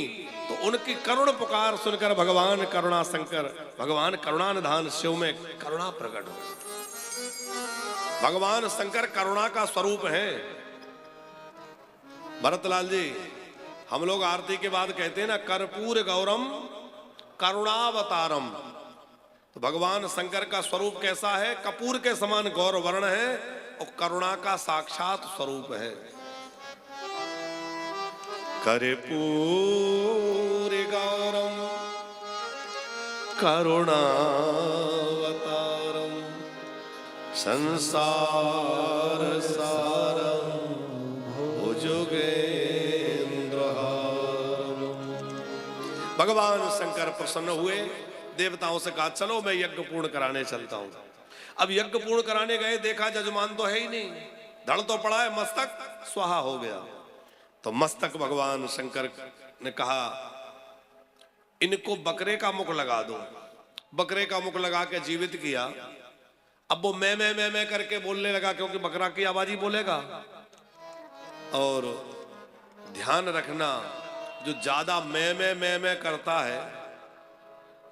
तो उनकी करुण पुकार सुनकर भगवान करुणा शंकर, भगवान करुणानिधान शिव में करुणा प्रकट हो। भगवान शंकर करुणा का स्वरूप है। भरतलाल जी, हम लोग आरती के बाद कहते हैं ना, कर्पूर गौरम करुणावतारम। तो भगवान शंकर का स्वरूप कैसा है? कपूर के समान गौर वर्ण है और करुणा का साक्षात स्वरूप है। कर्पूर गौरम करुणावतारम संसार सारम भुजगेन्द्रहारम। भगवान शंकर प्रसन्न हुए, देवताओं से कहा चलो मैं यज्ञ पूर्ण कराने चलता हूं। अब यज्ञ पूर्ण कराने गए, देखा जजमान तो है ही नहीं, धड़ तो पड़ा है, मस्तक स्वाहा हो गया। तो मस्तक भगवान शंकर ने कहा इनको बकरे का मुख लगा दो। बकरे का मुख लगा के जीवित किया। अब वो मैं करके बोलने लगा, क्योंकि बकरा की आवाज ही बोलेगा। और ध्यान रखना, जो ज्यादा मैं करता है,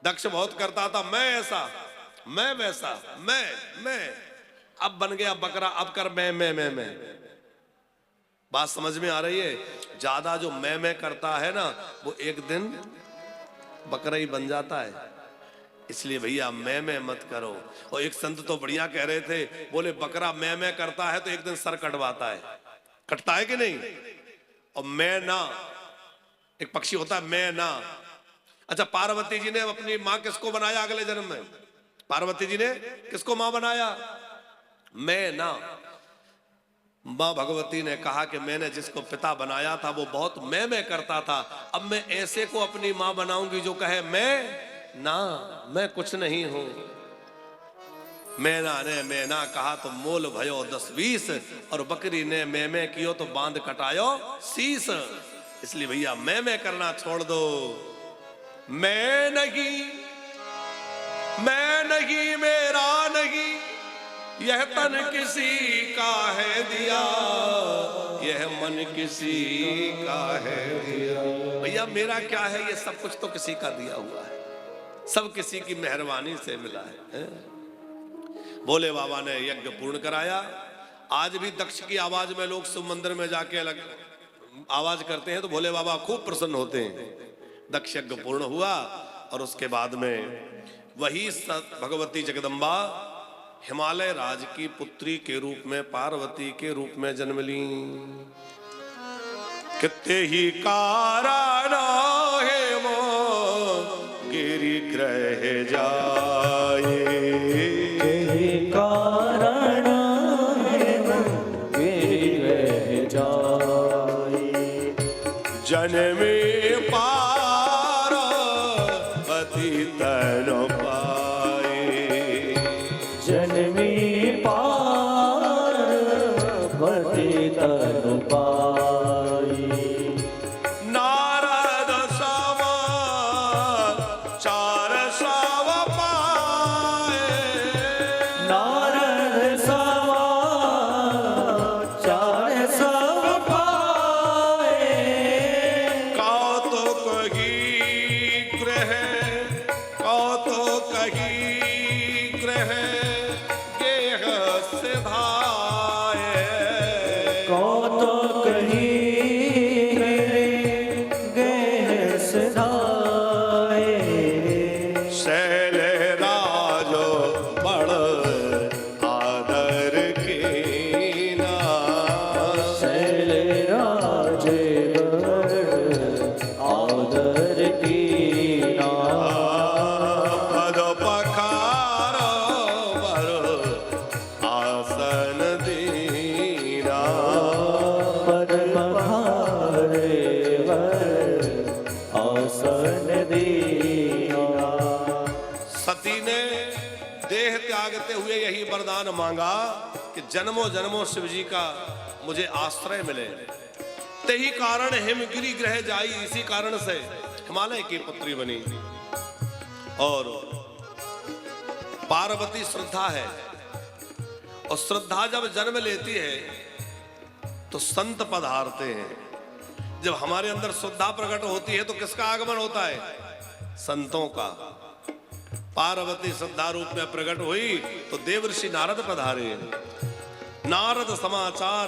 दक्ष बहुत करता था मैं ऐसा मैं वैसा मैं, अब बन गया बकरा, अब कर मैं। बात समझ में आ रही है? ज्यादा जो मैं करता है ना, वो एक दिन बकरा ही बन जाता है। इसलिए भैया मैं मत करो। और एक संत तो बढ़िया कह रहे थे, बोले बकरा मैं करता है तो एक दिन सर कटवाता है। कटता है कि नहीं? और मैं ना, एक पक्षी होता है मैं ना। अच्छा, पार्वती जी ने अपनी मां किसको बनाया अगले जन्म में? पार्वती जी ने किसको मां बनाया? मैं ना। मां भगवती ने कहा कि मैंने जिसको पिता बनाया था वो बहुत मैं करता था, अब मैं ऐसे को अपनी मां बनाऊंगी जो कहे मैं ना, मैं कुछ नहीं हूं। मैना ने मैना कहा तो मोल भयो 10-20, और बकरी ने मैं कियो तो बांध कटायो शीस। इसलिए भैया मैं करना छोड़ दो। मैं नहीं मेरा नहीं, यह तन किसी का है दिया, यह मन किसी का है दिया। भैया मेरा क्या है, ये सब कुछ तो किसी का दिया हुआ है, सब किसी की मेहरबानी से मिला है। भोले बाबा ने यज्ञ पूर्ण कराया। आज भी दक्ष की आवाज में लोग शिव मंदिर में जाके अलग आवाज करते हैं तो भोले बाबा खूब प्रसन्न होते हैं। दक्ष यज्ञ पूर्ण हुआ और उसके बाद में वही भगवती जगदम्बा हिमालय राज की पुत्री के रूप में, पार्वती के रूप में जन्म ली। कितने ही कारण है वो गिरि ग्रह जाए, कारण गिरि ग्रह जाए। जन्मे पार्वती तन पाए, जन्मी पार्वती तनु पाई। नारद समाचार सब पाए, नारद समाचार सब पाए। कौतुक ही ग्रह गेह सिधाए, कौतुक ही गेह सिधाए। शैल राजो बड़ आदर कीना, शैल राजे आदर कीना। पद पखारो बड़ आसन दीना, पद पखारे आसन दीना। सती ने देह त्यागते हुए यही वरदान मांगा कि जन्मों जन्मों शिव जी का मुझे आश्रय मिले। तेही कारण हिमगिरी ग्रह जाई, इसी कारण से हिमालय की पुत्री बनी। और पार्वती श्रद्धा है, और श्रद्धा जब जन्म लेती है तो संत पधारते हैं। जब हमारे अंदर श्रद्धा प्रकट होती है तो किसका आगमन होता है? संतों का। पार्वती श्रद्धा रूप में प्रकट हुई तो देवर्षि नारद पधारे। नारद समाचार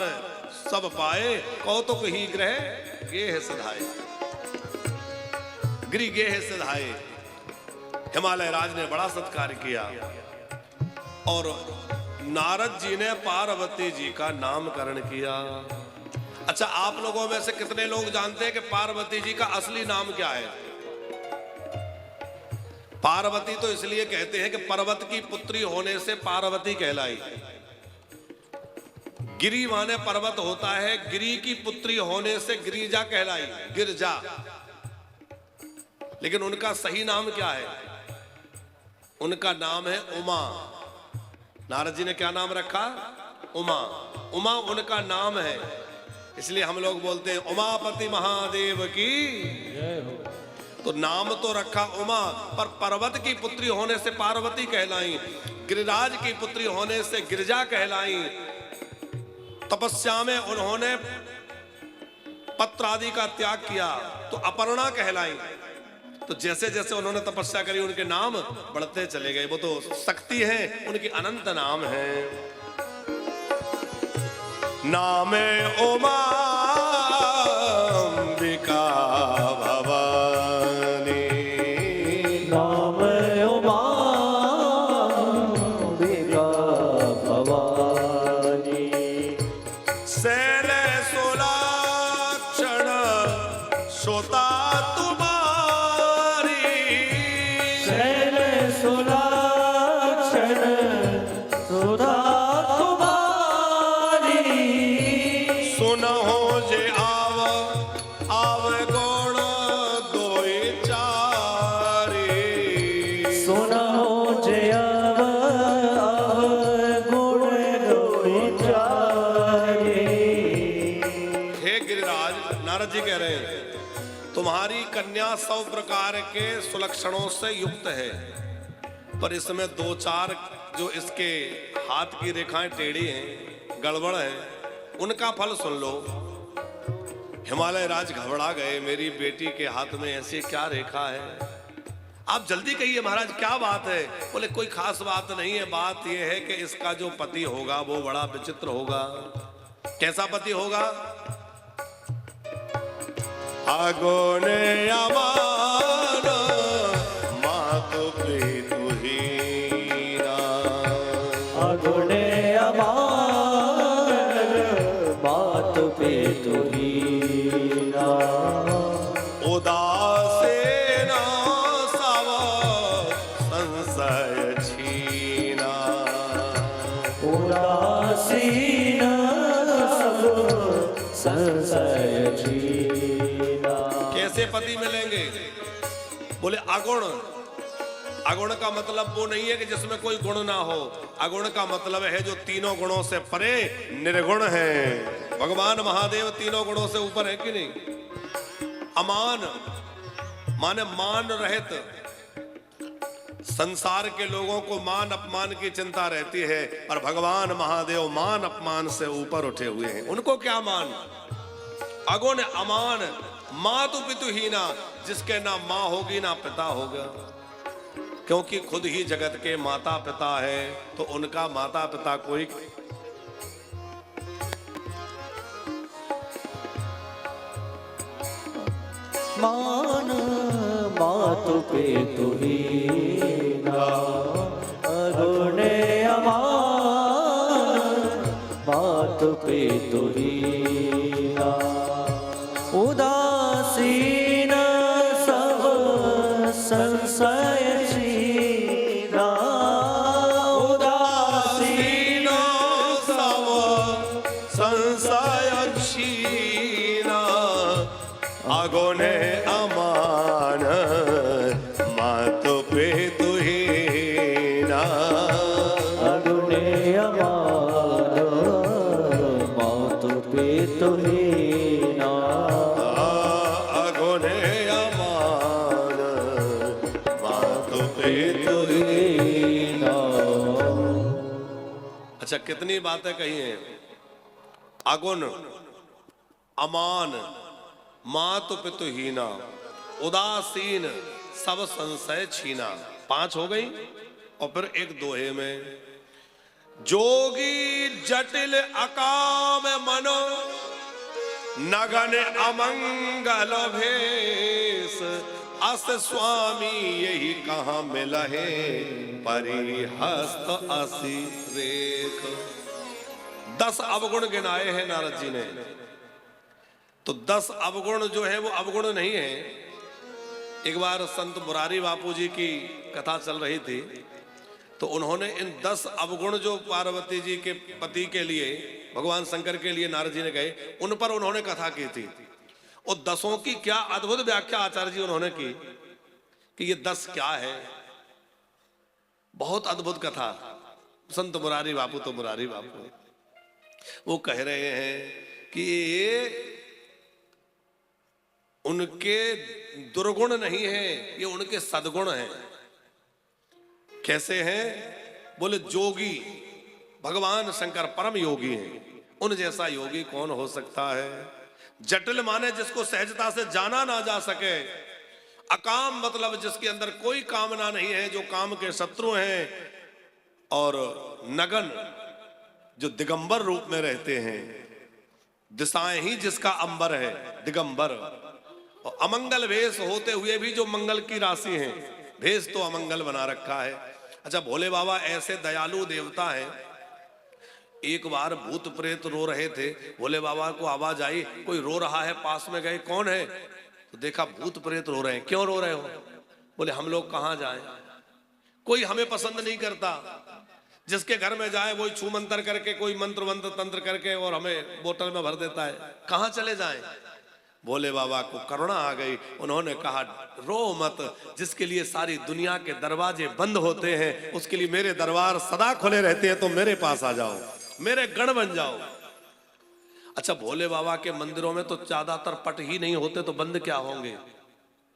सब पाए, कौतुक ही ग्रह गेह सिधाए, गिरि गेह सिधाए। हिमालय राज ने बड़ा सत्कार किया और नारद जी ने पार्वती जी का नामकरण किया। अच्छा, आप लोगों में से कितने लोग जानते हैं कि पार्वती जी का असली नाम क्या है? पार्वती तो इसलिए कहते हैं कि पर्वत की पुत्री होने से पार्वती कहलाई। गिरी माने पर्वत होता है, गिरी की पुत्री होने से गिरिजा कहलाई, गिरजा। लेकिन उनका सही नाम क्या है? उनका नाम है उमा। नारद जी ने क्या नाम रखा? उमा। उमा उनका नाम है, इसलिए हम लोग बोलते हैं उमापति महादेव की जय हो। तो नाम तो रखा उमा, पर पर्वत की पुत्री होने से पार्वती कहलाई, गिरिराज की पुत्री होने से गिरिजा कहलाई। तपस्या में उन्होंने पत्र आदि का त्याग किया तो अपर्णा कहलाई। तो जैसे जैसे उन्होंने तपस्या करी उनके नाम बढ़ते चले गए। वो तो शक्ति है, उनकी अनंत नाम है। नाम उमा अंबिका भवानी, नाम उमा अंबिका भवानी। शैल सोलाक्षण श्रोता तुम्हारी, शैल सुलाक्षण सुधा तुम्हारी। सुनहो जे आव आव गुण दोई चारी, सुनो जय गुण दोई चारे। हे गिरिराज, नारद जी कह रहे हैं तुम्हारी कन्या 100 प्रकार के सुलक्षणों से युक्त है, पर इसमें 2-4 जो इसके हाथ की रेखाएं टेढ़ी हैं, गड़बड़ है, उनका फल सुन लो। हिमालय राज घबरा गए, मेरी बेटी के हाथ में ऐसी क्या रेखा है? आप जल्दी कहिए महाराज क्या बात है? बोले कोई खास बात नहीं है, बात यह है कि इसका जो पति होगा वो बड़ा विचित्र होगा। कैसा पति होगा? आगोने अमान मातु पितु हीरा, अगुणे अमान बात पे तुहीरा। उदासीन सब संशय छीना, उदासीन सब संशय छीना। कैसे पति मिलेंगे? बोले अगुण। अगुण का मतलब वो नहीं है कि जिसमें कोई गुण ना हो, अगुण का मतलब है जो तीनों गुणों से परे निर्गुण है। भगवान महादेव तीनों गुणों से ऊपर है कि नहीं? अमान माने मान रहित। संसार के लोगों को मान अपमान की चिंता रहती है, पर भगवान महादेव मान अपमान से ऊपर उठे हुए हैं। उनको क्या मान? अगुण अमान मातु पितु हीना, जिसके ना माँ होगी ना पिता होगा, क्योंकि खुद ही जगत के माता पिता है, तो उनका माता पिता कोई मान मातु पे तुहीना। अगुणे अमान मातु पे तुहीना। उदासीन सब संशय छीना। उदासीन सब संशय छीना। अगुणे अमान मातु पितु हीना। अगुणे अमान मातु पे तुहीना। अगुणे अमान मातु पितु हीना। अच्छा, कितनी बातें कही हैं? अगुण अमान मातु पितु हीना, उदासीन सब संशय छीना। 5 हो गई। और फिर एक दोहे में, जोगी जटिल अकाम मनो नगन अमंगल भेष। अस स्वामी यही कहाँ मिलहे परिहस्त असी रेख। 10 अवगुण गिनाए हैं नारद जी ने। तो 10 अवगुण जो है वो अवगुण नहीं है। एक बार संत मुरारी बापू जी की कथा चल रही थी, तो उन्होंने इन 10 अवगुण जो पार्वती जी के पति के लिए भगवान शंकर के लिए नारद जी ने गए, उन पर उन्होंने कथा की थी। और 10 की क्या अद्भुत व्याख्या आचार्य जी उन्होंने की कि ये 10 क्या है। बहुत अद्भुत कथा। संत मुरारी बापू तो मुरारी बापू, वो कह रहे हैं कि ये उनके दुर्गुण नहीं है, ये उनके सद्गुण हैं। कैसे हैं? बोले जोगी भगवान शंकर परम योगी हैं, उन जैसा योगी कौन हो सकता है। जटिल माने जिसको सहजता से जाना ना जा सके, अकाम मतलब जिसके अंदर कोई कामना नहीं है, जो काम के शत्रु हैं, और नगन जो दिगंबर रूप में रहते हैं, दिशाएं ही जिसका अंबर है, दिगंबर। और अमंगल भेष होते हुए भी जो मंगल की राशि है, भेष तो अमंगल बना रखा है। अच्छा, भोले बाबा ऐसे दयालु देवता हैं। एक बार भूत प्रेत रो रहे थे, भोले बाबा को आवाज आई कोई रो रहा है, पास में गए, कौन है? तो देखा भूत प्रेत रो रहे हैं। क्यों रो रहे हो? बोले हम लोग कहां जाएं, कोई हमें पसंद नहीं करता। जिसके घर में जाए वही छू मंत्र करके, कोई मंत्र वंत्र तंत्र करके और हमें बोतल में भर देता है, कहां चले जाएं। भोले बाबा को करुणा आ गई, उन्होंने कहा रो मत, जिसके लिए सारी दुनिया के दरवाजे बंद होते हैं उसके लिए मेरे दरबार सदा खुले रहते हैं। तो मेरे पास आ जाओ, मेरे गण बन जाओ। अच्छा, भोले बाबा के मंदिरों में तो ज्यादातर पट ही नहीं होते, तो बंद क्या होंगे,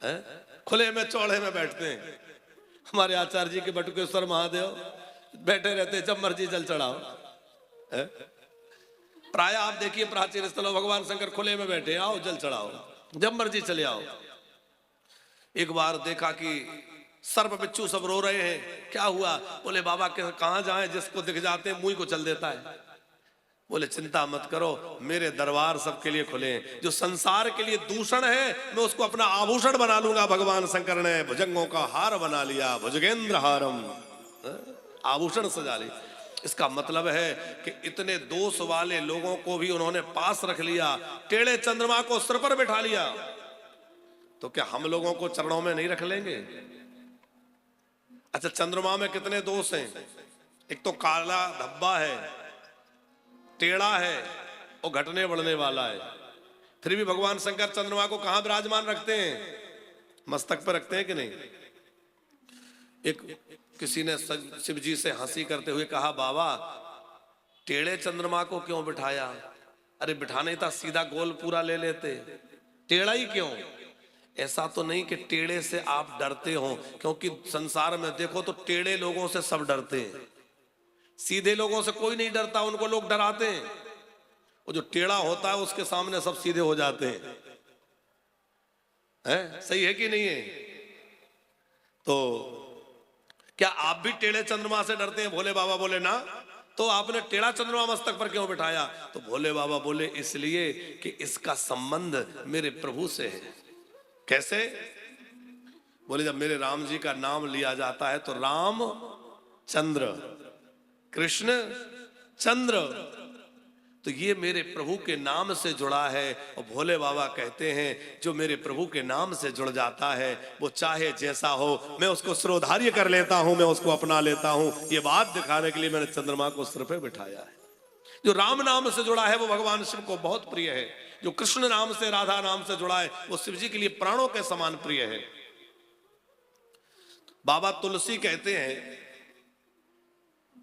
हैं? खुले में चौड़े में बैठते हैं। हमारे आचार्य जी के बटुकेश्वर महादेव बैठे रहते, जब मर्जी जल चढ़ाओ। प्राय आप देखिए प्राचीन स्थलों भगवान शंकर खुले में बैठे, आओ जल चढ़ाओ, जब मर्जी चले आओ। एक बार देखा कि सर्प बिच्छू सब रो रहे हैं, क्या हुआ? बोले बाबा के कहां जाएं, जिसको दिख जाते हैं मुंह को चल देता है। बोले चिंता मत करो, मेरे दरबार सबके लिए खुले हैं। जो संसार के लिए दूषण है मैं उसको अपना आभूषण बना लूंगा। भगवान शंकर ने भुजंगों का हार बना लिया, भुजगेंद्र हारम, आभूषण सजा ली। इसका मतलब है कि इतने दोष वाले लोगों को भी उन्होंने पास रख लिया, टेढ़े चंद्रमा को सिर पर बैठा लिया। तो क्या हम लोगों को चरणों में नहीं रख लेंगे? अच्छा, चंद्रमा में कितने दोष हैं? एक तो काला धब्बा है, टेढ़ा है और घटने बढ़ने वाला है। फिर भी भगवान शंकर चंद्रमा को कहां विराजमान रखते हैं? मस्तक पर रखते हैं कि नहीं? एक किसी ने शिव जी से हंसी करते हुए कहा बाबा टेढ़े चंद्रमा को क्यों बिठाया? अरे बिठाना ही था, सीधा गोल पूरा ले लेते, टेढ़ा ही क्यों? ऐसा तो नहीं कि टेढ़े से आप डरते हो, क्योंकि संसार में देखो तो टेढ़े लोगों से सब डरते हैं, सीधे लोगों से कोई नहीं डरता, उनको लोग डराते हैं। वो जो टेढ़ा होता है उसके सामने सब सीधे हो जाते हैं। सही है कि नहीं है? तो क्या आप भी टेढ़े चंद्रमा से डरते हैं? भोले बाबा बोले ना। तो आपने टेढ़ा चंद्रमा मस्तक पर क्यों बिठाया? तो भोले बाबा बोले इसलिए कि इसका संबंध मेरे प्रभु से है। कैसे? बोले जब मेरे राम जी का नाम लिया जाता है तो राम चंद्र, कृष्ण चंद्र, तो ये मेरे प्रभु के नाम से जुड़ा है। और भोले बाबा कहते हैं जो मेरे प्रभु के नाम से जुड़ जाता है वो चाहे जैसा हो मैं उसको सिरोधार्य कर लेता हूं, मैं उसको अपना लेता हूं। ये बात दिखाने के लिए मैंने चंद्रमा को सिर पे बिठाया है। जो राम नाम से जुड़ा है वो भगवान शिव को बहुत प्रिय है। जो कृष्ण नाम से, राधा नाम से जुड़ा है वो शिव जी के लिए प्राणों के समान प्रिय है। बाबा तुलसी कहते हैं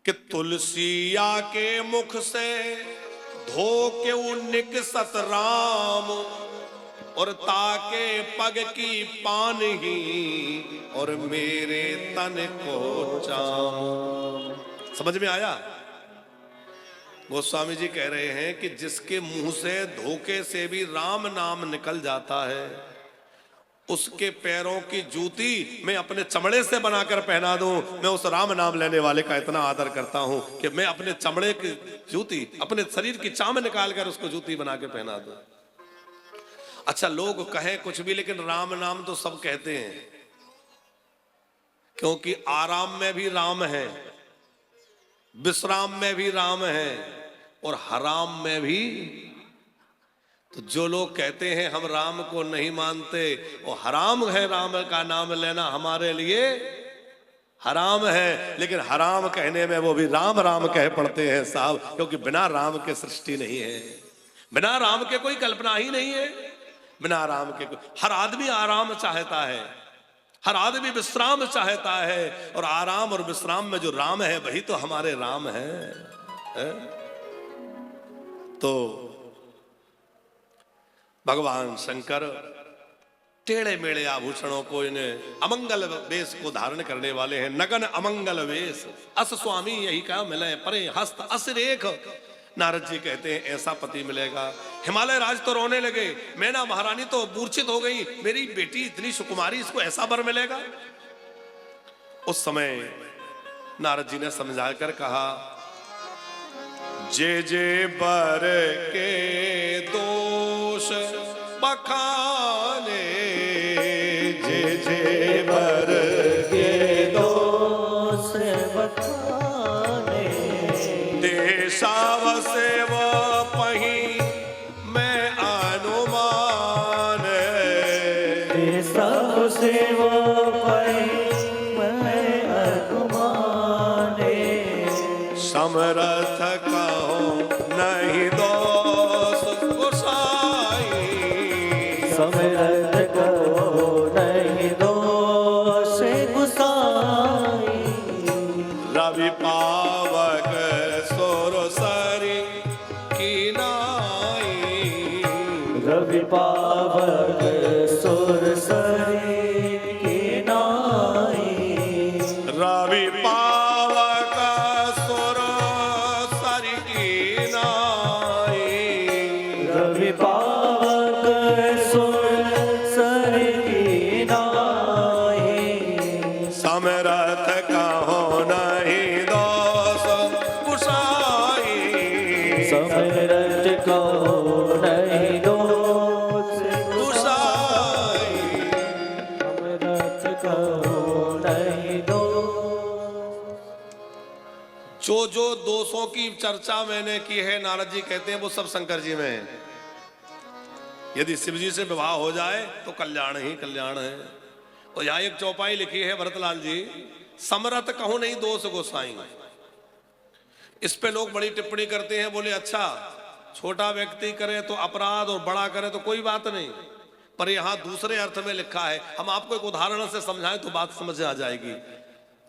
कि तुलसिया के मुख से धो के निकसत राम, और ताके पग की पान ही और मेरे तन को चाम। समझ में आया? गोस्वामी जी कह रहे हैं कि जिसके मुंह से धोखे से भी राम नाम निकल जाता है उसके पैरों की जूती मैं अपने चमड़े से बनाकर पहना दूं। मैं उस राम नाम लेने वाले का इतना आदर करता हूं कि मैं अपने चमड़े की जूती, अपने शरीर की चाम निकालकर उसको जूती बना के पहना दूं। अच्छा, लोग कहें कुछ भी लेकिन राम नाम तो सब कहते हैं, क्योंकि आराम में भी राम है, विश्राम में भी राम है और हराम में भी। तो जो लोग कहते हैं हम राम को नहीं मानते और हराम है राम का नाम लेना हमारे लिए, हराम है, लेकिन हराम कहने में वो भी राम राम कह पड़ते हैं साहब, क्योंकि बिना राम के सृष्टि नहीं है, बिना राम के कोई कल्पना ही नहीं है, बिना राम के हर आदमी आराम चाहता है, हर आदमी विश्राम चाहता है, और आराम और विश्राम में जो राम है वही तो हमारे राम है? तो भगवान शंकर टेढ़े मेढ़े आभूषणों को, इन्हें अमंगल वेश को धारण करने वाले हैं, नगन अमंगल वेश। अस स्वामी यही का मिले परे हस्त अस रेख। नारद जी कहते हैं ऐसा पति मिलेगा। हिमालय राज तो रोने लगे, मैना महारानी तो मूर्छित हो गई, मेरी बेटी इतनी सुकुमारी, इसको ऐसा वर मिलेगा। उस समय नारद जी ने समझा कर कहा, जे जे बर के दोष बखाने, जे जे बर के दोष बखाने, देशावसेव पही मैं अनुमान, देशावसेव पही मैं अनुमान, समरथ कहो नहीं दोष गोसाई, समरथ कहो नहीं दोष गोसाई, रवि पावक सोरसरी की नाई, रवि पावक सुरसरी की नाई, रवि पावक सोरसरी की नाई, रवि पावक सुरसरी की नाई, समरथ कहो नहीं दोष गोसाई, समरथ कहो नहीं दोष गोसाई। समरथ कहो नहीं दोष। जो दोषों की चर्चा मैंने की है, नारद जी कहते हैं वो सब शंकर जी में है। यदि शिव जी से विवाह हो जाए तो कल्याण ही कल्याण है। और यहाँ एक चौपाई लिखी है भरतलाल जी, समरथ कहूं नहीं दोष गोसाई। इस पे लोग बड़ी टिप्पणी करते हैं, बोले अच्छा छोटा व्यक्ति करे तो अपराध और बड़ा करे तो कोई बात नहीं, पर यहाँ दूसरे अर्थ में लिखा है। हम आपको एक उदाहरण से समझाएं तो बात समझ आ जाएगी।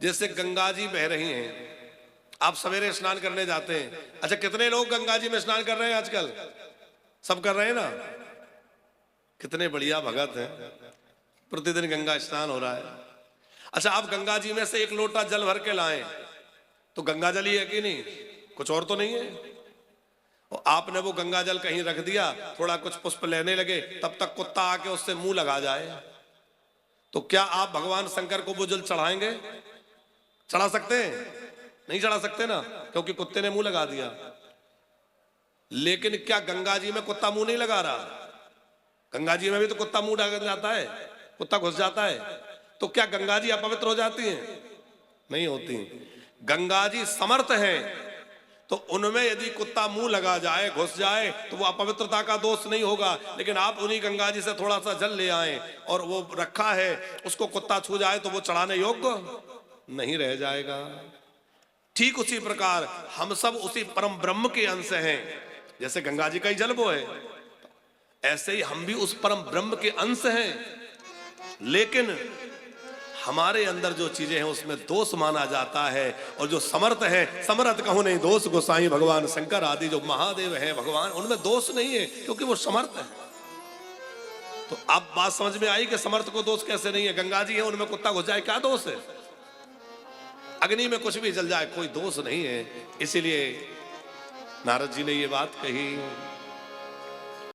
जैसे गंगा जी बह रही हैं, आप सवेरे स्नान करने जाते हैं। अच्छा कितने लोग गंगा जी में स्नान कर रहे हैं आजकल? सब कर रहे हैं ना? कितने बढ़िया भगत हैं, प्रतिदिन गंगा स्नान हो रहा है। अच्छा आप गंगा जी में से एक लोटा जल भर के लाएं तो गंगा जल ही है कि नहीं, कुछ और तो नहीं है। और आपने वो गंगा जल कहीं रख दिया, थोड़ा कुछ पुष्प लेने लगे, तब तक कुत्ता आके उससे मुंह लगा जाए, तो क्या आप भगवान शंकर को वो जल चढ़ाएंगे? चढ़ा सकते हैं? नहीं चढ़ा सकते ना, क्योंकि कुत्ते ने मुंह लगा दिया। लेकिन क्या गंगा जी में कुत्ता मुंह नहीं लगा रहा? गंगा जी में भी तो कुत्ता मुंह डाल जाता है, कुत्ता घुस जाता है। तो क्या गंगा जी अपवित्र हो जाती हैं? नहीं होती। गंगा जी समर्थ हैं, तो उनमें यदि कुत्ता मुंह लगा जाए, घुस जाए, तो वो अपवित्रता का दोष नहीं होगा। लेकिन आप उन्हीं गंगा जी से थोड़ा सा जल ले आए और वो रखा है, उसको कुत्ता छू जाए तो वो चढ़ाने योग्य नहीं रह जाएगा। ठीक उसी प्रकार हम सब उसी परम ब्रह्म के अंश हैं। जैसे गंगा जी का ही जल वो है, ऐसे ही हम भी उस परम ब्रह्म के अंश हैं। लेकिन हमारे अंदर जो चीजें हैं उसमें दोष माना जाता है। और जो समर्थ है, समर्थ कहूं नहीं दोष गोसाई, भगवान शंकर आदि जो महादेव हैं भगवान, उनमें दोष नहीं है, क्योंकि वो समर्थ है। तो अब बात समझ में आई कि समर्थ को दोष कैसे नहीं है। गंगा जी है, उनमें कुत्ता घुस जाए क्या दोष है? अग्नि में कुछ भी जल जाए कोई दोष नहीं है। इसीलिए नारद जी ने ये बात कही।